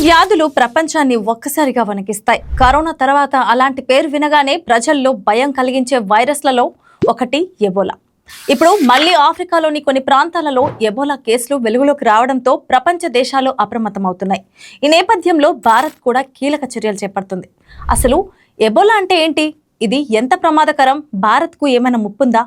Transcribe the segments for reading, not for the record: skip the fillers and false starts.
వ్యాధులు ప్రపంచాన్ని ఒక్కసారిగా వణికిస్తాయి. కరోనా తర్వాత అలాంటి పేరు వినగానే ప్రజల్లో భయం కలిగించే వైరస్లలో ఒకటి ఎబోలా. ఇప్పుడు మళ్ళీ ఆఫ్రికాలోని కొన్ని ప్రాంతాలలో ఎబోలా కేసులు వెలుగులోకి రావడంతో ప్రపంచ దేశాలు అప్రమత్తమవుతున్నాయి. ఈ నేపథ్యంలో భారత్ కూడా కీలక చర్యలు చేపడుతుంది. అసలు ఎబోలా అంటే ఏంటి? ఇది ఎంత ప్రమాదకరం? భారత్కు ఏమైనా ముప్పుందా?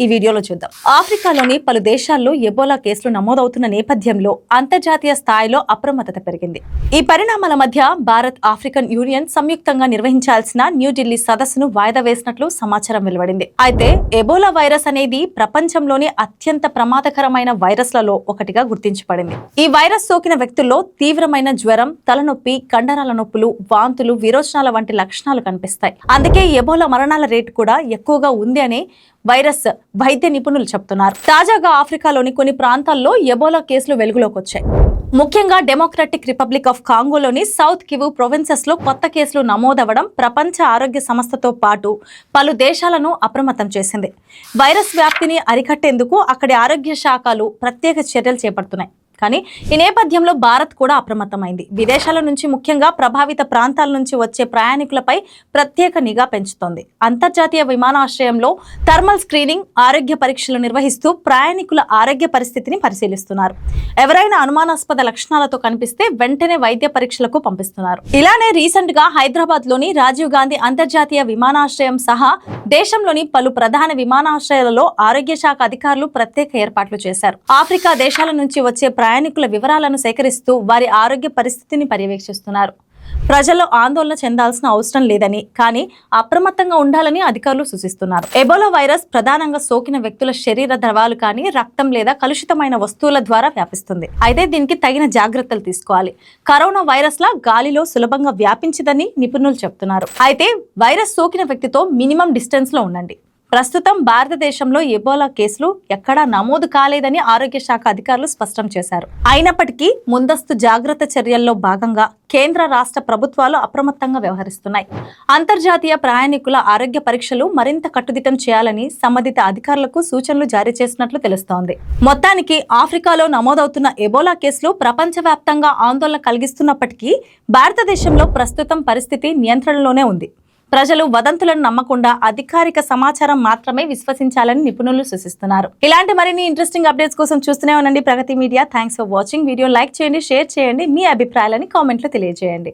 ఈ వీడియోలో చూద్దాం. ఆఫ్రికాలోని పలు దేశాల్లో ఎబోలా కేసులు నమోదవుతున్న నేపథ్యంలో అంతర్జాతీయ స్థాయిలో అప్రమత్తత పెరిగింది. ఈ పరిణామాల మధ్య భారత్ ఆఫ్రికన్ యూనియన్ సంయుక్తంగా నిర్వహించాల్సిన న్యూఢిల్లీ సదస్సును వాయిదా వేసినట్లు సమాచారం వెలువడింది. అయితే ఎబోలా వైరస్ అనేది ప్రపంచంలోని అత్యంత ప్రమాదకరమైన వైరస్లలో ఒకటిగా గుర్తించబడింది. ఈ వైరస్ సోకిన వ్యక్తుల్లో తీవ్రమైన జ్వరం, తలనొప్పి, కండరాల నొప్పులు, వాంతులు, విరోచనాల వంటి లక్షణాలు కనిపిస్తాయి. అందుకే ఎబోలా మరణాల రేటు కూడా ఎక్కువగా ఉంది అని వైరస్ వైద్య నిపుణులు చెప్తున్నారు. తాజాగా ఆఫ్రికాలోని కొన్ని ప్రాంతాల్లో ఎబోలా కేసులు వెలుగులోకి వచ్చాయి. ముఖ్యంగా డెమోక్రటిక్ రిపబ్లిక్ ఆఫ్ కాంగోలోని సౌత్ కివు ప్రొవిన్సెస్ లో కొత్త కేసులు నమోదవడం ప్రపంచ ఆరోగ్య సంస్థతో పాటు పలు దేశాలను అప్రమత్తం చేసింది. వైరస్ వ్యాప్తిని అరికట్టేందుకు అక్కడి ఆరోగ్య శాఖలు ప్రత్యేక చర్యలు చేపడుతున్నాయి. కానీ ఈ నేపథ్యంలో భారత్ కూడా అప్రమత్తమైంది. విదేశాల నుంచి, ముఖ్యంగా ప్రభావిత ప్రాంతాల నుంచి వచ్చే ప్రయాణికులపై ప్రత్యేక నిఘా పెంచుతోంది. అంతర్జాతీయ విమానాశ్రయంలో థర్మల్ స్క్రీనింగ్, ఆరోగ్య పరీక్షలు నిర్వహిస్తూ ప్రయాణికుల ఆరోగ్య పరిస్థితిని పరిశీలిస్తున్నారు. ఎవరైనా అనుమానాస్పద లక్షణాలతో కనిపిస్తే వెంటనే వైద్య పరీక్షలకు పంపిస్తున్నారు. ఇలానే రీసెంట్ గా హైదరాబాద్ లోని రాజీవ్ గాంధీ అంతర్జాతీయ విమానాశ్రయం సహా దేశంలోని పలు ప్రధాన విమానాశ్రయాలలో ఆరోగ్య శాఖ అధికారులు ప్రత్యేక ఏర్పాట్లు చేశారు. ఆఫ్రికా దేశాల నుంచి వచ్చే ప్రయాణికుల వివరాలను సేకరిస్తూ వారి ఆరోగ్య పరిస్థితిని పర్యవేక్షిస్తున్నారు. ప్రజల్లో ఆందోళన చెందాల్సిన అవసరం లేదని, కానీ అప్రమత్తంగా ఉండాలని అధికారులు సూచిస్తున్నారు. ఎబోలా వైరస్ ప్రధానంగా సోకిన వ్యక్తుల శరీర ద్రవాలు కానీ, రక్తం లేదా కలుషితమైన వస్తువుల ద్వారా వ్యాపిస్తుంది. అయితే దీనికి తగిన జాగ్రత్తలు తీసుకోవాలి. కరోనా వైరస్ లా గాలిలో సులభంగా వ్యాపించదని నిపుణులు చెప్తున్నారు. అయితే వైరస్ సోకిన వ్యక్తితో మినిమం డిస్టెన్స్ లో ఉండండి. ప్రస్తుతం భారతదేశంలో ఎబోలా కేసులు ఎక్కడా నమోదు కాలేదని ఆరోగ్య శాఖ అధికారులు స్పష్టం చేశారు. అయినప్పటికీ ముందస్తు జాగ్రత్త చర్యల్లో భాగంగా కేంద్ర, రాష్ట్ర ప్రభుత్వాలు అప్రమత్తంగా వ్యవహరిస్తున్నాయి. అంతర్జాతీయ ప్రయాణికుల ఆరోగ్య పరీక్షలు మరింత కట్టుదిట్టం చేయాలని సంబంధిత అధికారులకు సూచనలు జారీ చేసినట్లు తెలుస్తోంది. మొత్తానికి ఆఫ్రికాలో నమోదవుతున్న ఎబోలా కేసులు ప్రపంచవ్యాప్తంగా ఆందోళన కలిగిస్తున్నప్పటికీ భారతదేశంలో ప్రస్తుతం పరిస్థితి నియంత్రణలోనే ఉంది. ప్రజలు వదంతులను నమ్మకుండా అధికారిక సమాచారం మాత్రమే విశ్వసించాలని నిపుణులు సూచిస్తున్నారు. ఇలాంటి మరిన్ని ఇంట్రెస్టింగ్ అప్డేట్స్ కోసం చూస్తూనే ఉండండి Pragathi Media. Thanks for watching. Video like చేయండి, షేర్ చేయండి, మీ అభిప్రాయాలని కామెంట్లో తెలియజేయండి.